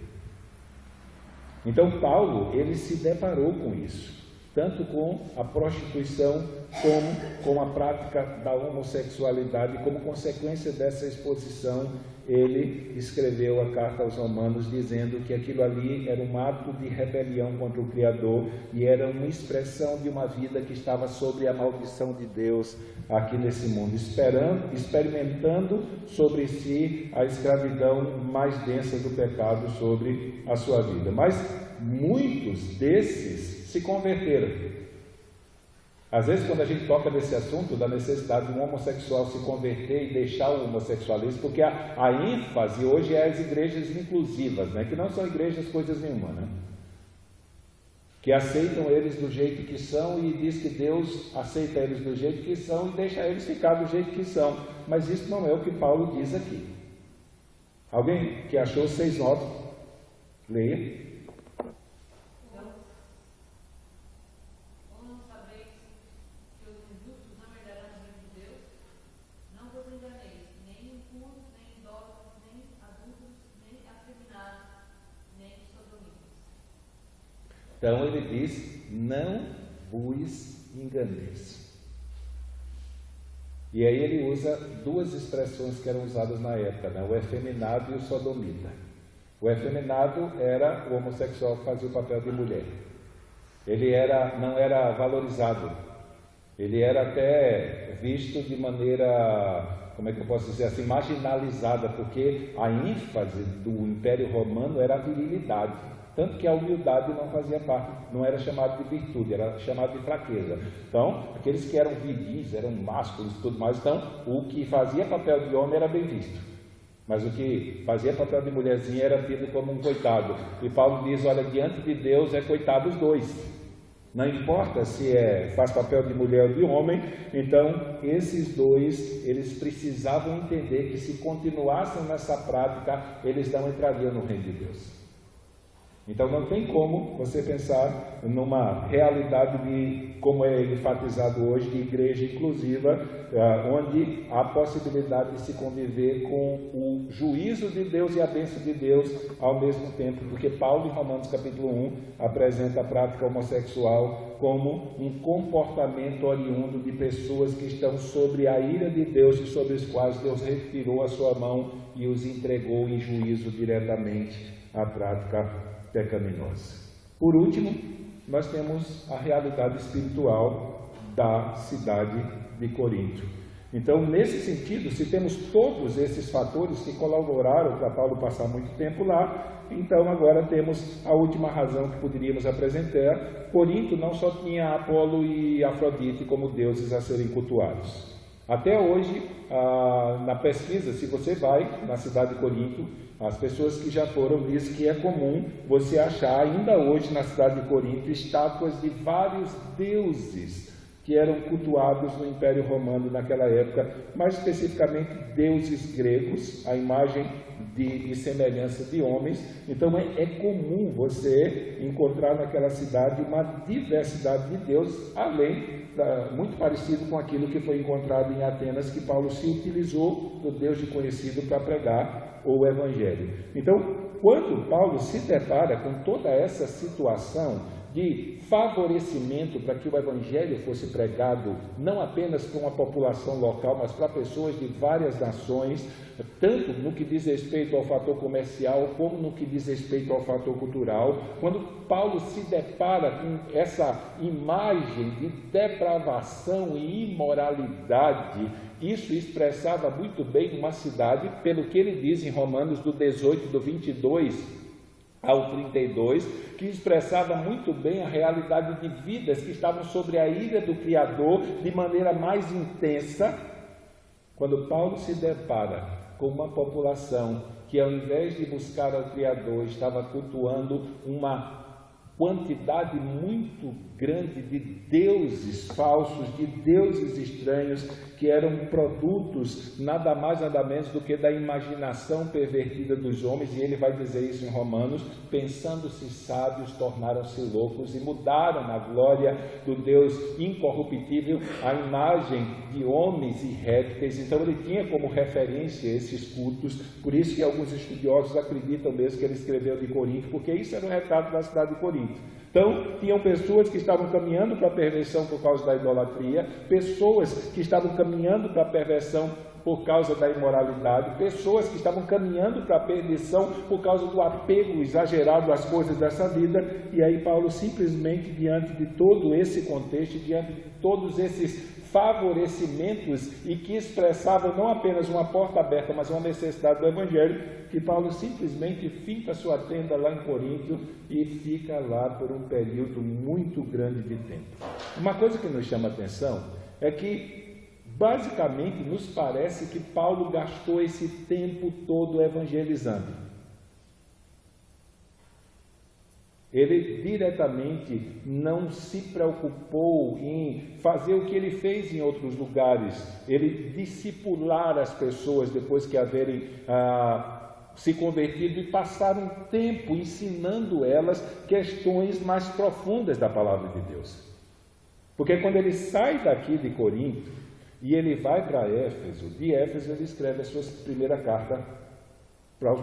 Então Paulo, ele se deparou com isso. tanto com a prostituição como com a prática da homossexualidade. Como consequência dessa exposição, ele escreveu a carta aos Romanos dizendo que aquilo ali era um ato de rebelião contra o Criador e era uma expressão de uma vida que estava sob a maldição de Deus aqui nesse mundo, experimentando sobre si a escravidão mais densa do pecado sobre a sua vida. Mas muitos desses se converteram. Às vezes, quando a gente toca nesse assunto da necessidade de um homossexual se converter e deixar o homossexualismo, porque a ênfase hoje é as igrejas inclusivas, né? Que não são igrejas coisas nenhuma, né? Que aceitam eles do jeito que são e diz que Deus aceita eles do jeito que são e deixa eles ficar do jeito que são. Mas isso não é o que Paulo diz aqui. Alguém que achou 6:9? Leia. Então ele diz, não vos enganeis. E aí ele usa duas expressões que eram usadas na época, né? O efeminado e o sodomita. O efeminado era o homossexual que fazia o papel de mulher. Ele não era valorizado. Ele era até visto de maneira, como é que eu posso dizer assim, marginalizada, porque a ênfase do Império Romano era a virilidade. Tanto que a humildade não fazia parte, não era chamado de virtude, era chamado de fraqueza. Então, aqueles que eram viris, eram másculos e tudo mais, então, o que fazia papel de homem era bem visto. Mas o que fazia papel de mulherzinha era tido como um coitado. E Paulo diz, olha, diante de Deus é coitado os dois. Não importa se faz papel de mulher ou de homem, então esses dois, eles precisavam entender que se continuassem nessa prática, eles não entrariam no reino de Deus. Então não tem como você pensar numa realidade de, como é enfatizado hoje, de igreja inclusiva, onde há possibilidade de se conviver com o juízo de Deus e a bênção de Deus ao mesmo tempo, porque Paulo, em Romanos capítulo 1, apresenta a prática homossexual como um comportamento oriundo de pessoas que estão sobre a ira de Deus e sobre os quais Deus retirou a sua mão e os entregou em juízo diretamente à prática pecaminosa. Por último, nós temos a realidade espiritual da cidade de Corinto. Então, nesse sentido, se temos todos esses fatores que colaboraram para Paulo passar muito tempo lá, então agora temos a última razão que poderíamos apresentar. Corinto não só tinha Apolo e Afrodite como deuses a serem cultuados. Até hoje, na pesquisa, se você vai na cidade de Corinto, as pessoas que já foram dizem que é comum você achar ainda hoje na cidade de Corinto estátuas de vários deuses que eram cultuados no Império Romano naquela época, mais especificamente deuses gregos, a imagem de semelhança de homens. Então é comum você encontrar naquela cidade uma diversidade de deuses, além muito parecido com aquilo que foi encontrado em Atenas, que Paulo se utilizou do Deus desconhecido para pregar o Evangelho. Então, quando Paulo se depara com toda essa situação de favorecimento para que o Evangelho fosse pregado não apenas para uma população local, mas para pessoas de várias nações, tanto no que diz respeito ao fator comercial, como no que diz respeito ao fator cultural, quando Paulo se depara com essa imagem de depravação e imoralidade, isso expressava muito bem uma cidade, pelo que ele diz em Romanos do 18, do 22 ao 32, que expressava muito bem a realidade de vidas que estavam sobre a ira do Criador de maneira mais intensa. Quando Paulo se depara com uma população que, ao invés de buscar ao Criador, estava cultuando uma quantidade muito grande de deuses falsos, de deuses estranhos, que eram produtos nada mais nada menos do que da imaginação pervertida dos homens, e ele vai dizer isso em Romanos: pensando-se sábios, tornaram-se loucos e mudaram a glória do Deus incorruptível à imagem de homens e répteis. Então ele tinha como referência esses cultos, por isso que alguns estudiosos acreditam mesmo que ele escreveu de Corinto, porque isso era um retrato da cidade de Corinto. Então, tinham pessoas que estavam caminhando para a perversão por causa da idolatria, pessoas que estavam caminhando para a perversão por causa da imoralidade, pessoas que estavam caminhando para a perdição por causa do apego exagerado às coisas dessa vida. E aí Paulo simplesmente, diante de todo esse contexto, diante de todos esses favorecimentos, e que expressavam não apenas uma porta aberta, mas uma necessidade do Evangelho, que Paulo simplesmente finca sua tenda lá em Corinto e fica lá por um período muito grande de tempo. Uma coisa que nos chama a atenção é que, basicamente, nos parece que Paulo gastou esse tempo todo evangelizando. Ele diretamente não se preocupou em fazer o que ele fez em outros lugares, ele discipular as pessoas depois que haverem se convertido e passar um tempo ensinando elas questões mais profundas da palavra de Deus. Porque quando ele sai daqui de Corinto e ele vai para Éfeso, de Éfeso ele escreve a sua primeira carta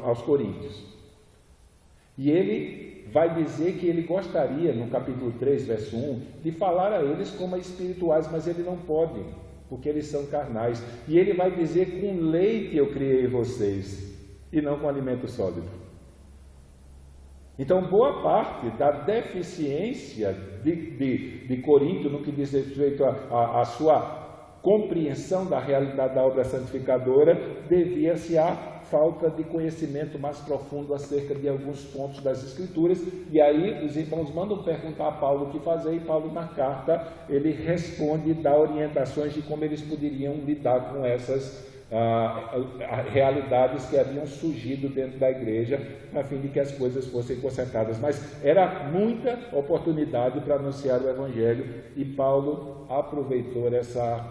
aos Coríntios. E ele vai dizer que ele gostaria, no capítulo 3, verso 1, de falar a eles como a espirituais, mas ele não pode, porque eles são carnais. E ele vai dizer: com leite eu criei vocês, e não com alimento sólido. Então, boa parte da deficiência de Corinto, no que diz respeito à sua compreensão da realidade da obra santificadora, devia-se à falta de conhecimento mais profundo acerca de alguns pontos das Escrituras. E aí os irmãos mandam perguntar a Paulo o que fazer, e Paulo, na carta, ele responde e dá orientações de como eles poderiam lidar com essas realidades que haviam surgido dentro da igreja, a fim de que as coisas fossem consertadas. Mas era muita oportunidade para anunciar o Evangelho, e Paulo aproveitou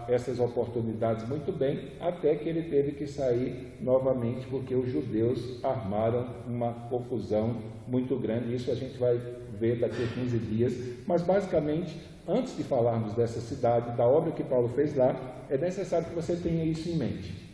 essas oportunidades muito bem, até que ele teve que sair novamente, porque os judeus armaram uma confusão muito grande. Isso a gente vai ver daqui a 15 dias, mas basicamente, antes de falarmos dessa cidade, da obra que Paulo fez lá, é necessário que você tenha isso em mente.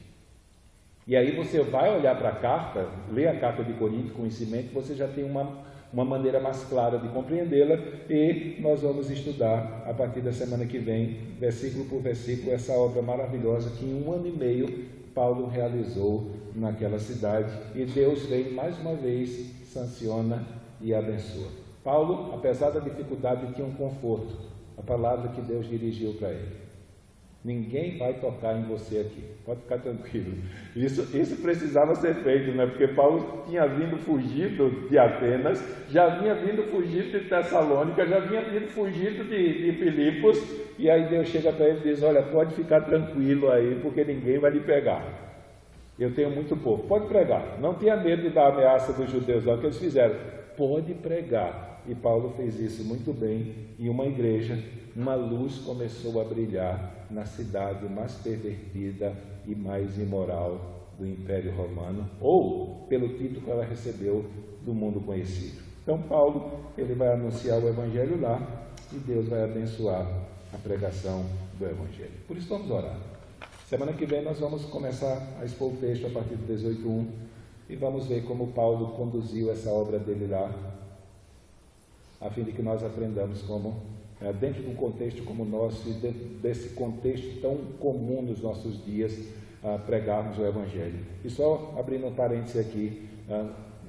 E aí você vai olhar para a carta, ler a carta de Corinto com isso em mente, você já tem uma maneira mais clara de compreendê-la, e nós vamos estudar, a partir da semana que vem, versículo por versículo, essa obra maravilhosa que em 1 ano e meio Paulo realizou naquela cidade, e Deus vem mais uma vez, sanciona e abençoa. Paulo, apesar da dificuldade, tinha um conforto, a palavra que Deus dirigiu para ele: ninguém vai tocar em você aqui, pode ficar tranquilo. Isso precisava ser feito, né? Porque Paulo tinha vindo fugido de Atenas, já vinha vindo fugido de Tessalônica, já vinha vindo fugido de Filipos, e aí Deus chega para ele e diz: olha, pode ficar tranquilo aí, porque ninguém vai lhe pegar. Eu tenho muito povo, pode pregar, não tenha medo da ameaça dos judeus, não, que eles fizeram, pode pregar. E Paulo fez isso muito bem, e uma igreja, uma luz começou a brilhar na cidade mais pervertida e mais imoral do Império Romano, ou pelo título que ela recebeu do mundo conhecido. Então Paulo, ele vai anunciar o Evangelho lá, e Deus vai abençoar a pregação do Evangelho. Por isso vamos orar. Semana que vem nós vamos começar a expor o texto a partir do 18:1, e vamos ver como Paulo conduziu essa obra dele lá, a fim de que nós aprendamos como, dentro de um contexto como o nosso, e dentro desse contexto tão comum nos nossos dias, pregarmos o Evangelho. E só abrindo um parêntese aqui,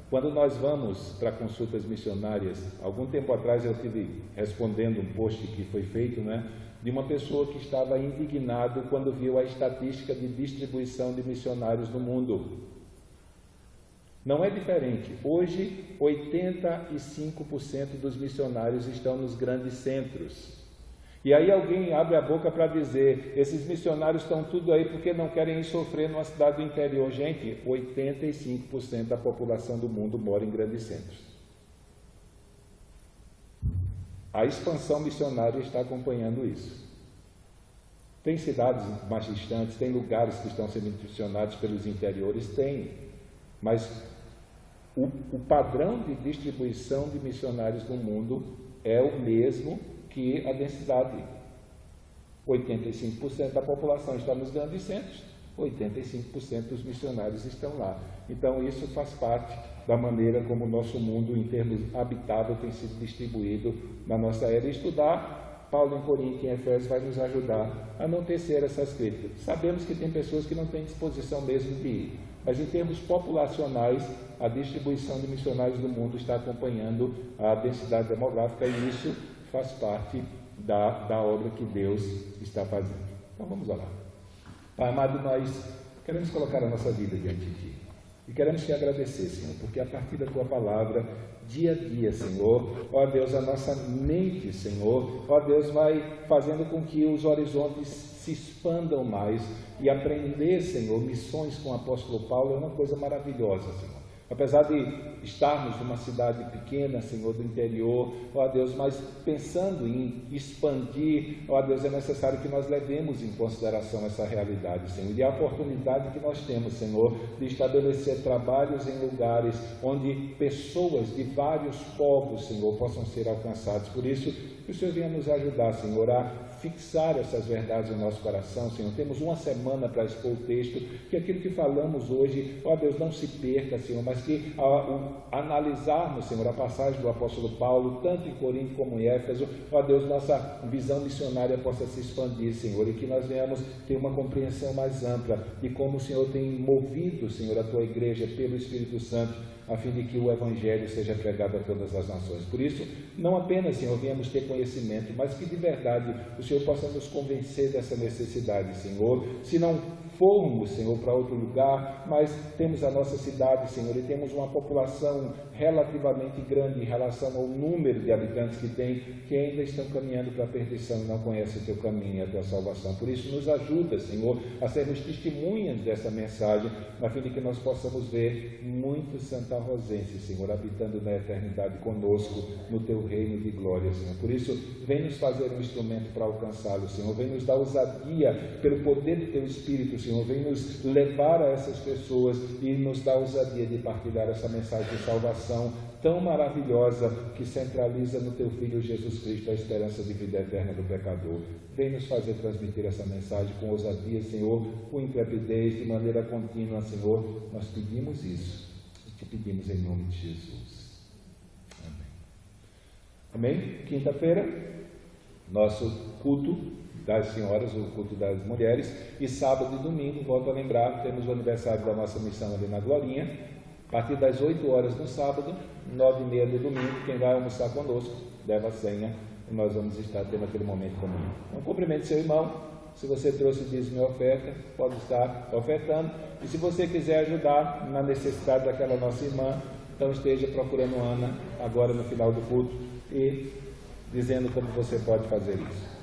quando nós vamos para consultas missionárias, algum tempo atrás eu estive respondendo um post que foi feito, de uma pessoa que estava indignado quando viu a estatística de distribuição de missionários no mundo. Não é diferente. Hoje, 85% dos missionários estão nos grandes centros. E aí alguém abre a boca para dizer: esses missionários estão tudo aí porque não querem ir sofrer numa cidade do interior. Gente, 85% da população do mundo mora em grandes centros. A expansão missionária está acompanhando isso. Tem cidades mais distantes, tem lugares que estão sendo missionados pelos interiores, tem. Mas o padrão de distribuição de missionários no mundo é o mesmo que a densidade. 85% da população está nos grandes centros 85% dos missionários estão lá. Então, isso faz parte da maneira como o nosso mundo, em termos habitável, tem sido distribuído na nossa era. Estudar Paulo em Corinto e em Efésios vai nos ajudar a não tecer essas críticas. Sabemos que tem pessoas que não têm disposição mesmo de ir, mas em termos populacionais, a distribuição de missionários do mundo está acompanhando a densidade demográfica e isso faz parte da obra que Deus está fazendo. Então vamos lá. Pai amado, nós queremos colocar a nossa vida diante de Ti e queremos Te agradecer, Senhor, porque a partir da Tua palavra, dia a dia, Senhor, ó Deus, a nossa mente, Senhor, ó Deus, vai fazendo com que os horizontes se expandam mais e aprender, Senhor, missões com o apóstolo Paulo é uma coisa maravilhosa, Senhor. Apesar de estarmos numa cidade pequena, Senhor, do interior, ó Deus, mas pensando em expandir, ó Deus, é necessário que nós levemos em consideração essa realidade, Senhor, e a oportunidade que nós temos, Senhor, de estabelecer trabalhos em lugares onde pessoas de vários povos, Senhor, possam ser alcançados. Por isso, que o Senhor venha nos ajudar, Senhor, a fixar essas verdades no nosso coração, Senhor. Temos uma semana para expor o texto, que aquilo que falamos hoje, ó Deus, não se perca, Senhor, mas que ao analisarmos, Senhor, a passagem do apóstolo Paulo, tanto em Corinto como em Éfeso, ó Deus, nossa visão missionária possa se expandir, Senhor, e que nós venhamos ter uma compreensão mais ampla de como o Senhor tem movido, Senhor, a Tua igreja pelo Espírito Santo, a fim de que o Evangelho seja pregado a todas as nações. Por isso, não apenas, Senhor, venhamos ter conhecimento, mas que de verdade o Senhor possa nos convencer dessa necessidade, Senhor. Se não formos, Senhor, para outro lugar, mas temos a nossa cidade, Senhor, e temos uma população relativamente grande em relação ao número de habitantes que tem, que ainda estão caminhando para a perdição e não conhecem o Teu caminho e a Tua salvação. Por isso, nos ajuda, Senhor, a sermos testemunhas dessa mensagem, a fim de que nós possamos ver muitos santarrosenses, Senhor, habitando na eternidade conosco, no Teu reino de glória, Senhor. Por isso, vem nos fazer um instrumento para alcançá-lo, Senhor. Vem nos dar ousadia pelo poder do Teu Espírito, Senhor. Vem nos levar a essas pessoas e nos dar ousadia de partilhar essa mensagem de salvação tão maravilhosa que centraliza no Teu Filho Jesus Cristo a esperança de vida eterna do pecador. Vem nos fazer transmitir essa mensagem com ousadia, Senhor, com intrepidez, de maneira contínua, Senhor. Nós pedimos isso. Te pedimos em nome de Jesus. Amém. Amém? Quinta-feira, nosso culto das senhoras, o culto das mulheres, e sábado e domingo, volto a lembrar, temos o aniversário da nossa missão ali na Glorinha, a partir das 8 horas no sábado, 9h30 no domingo. Quem vai almoçar conosco, leva a senha, e nós vamos estar tendo aquele momento comum. Então, cumprimente seu irmão. Se você trouxe dízimo e oferta, pode estar ofertando. E se você quiser ajudar na necessidade daquela nossa irmã, então esteja procurando Ana agora no final do culto e dizendo como você pode fazer isso.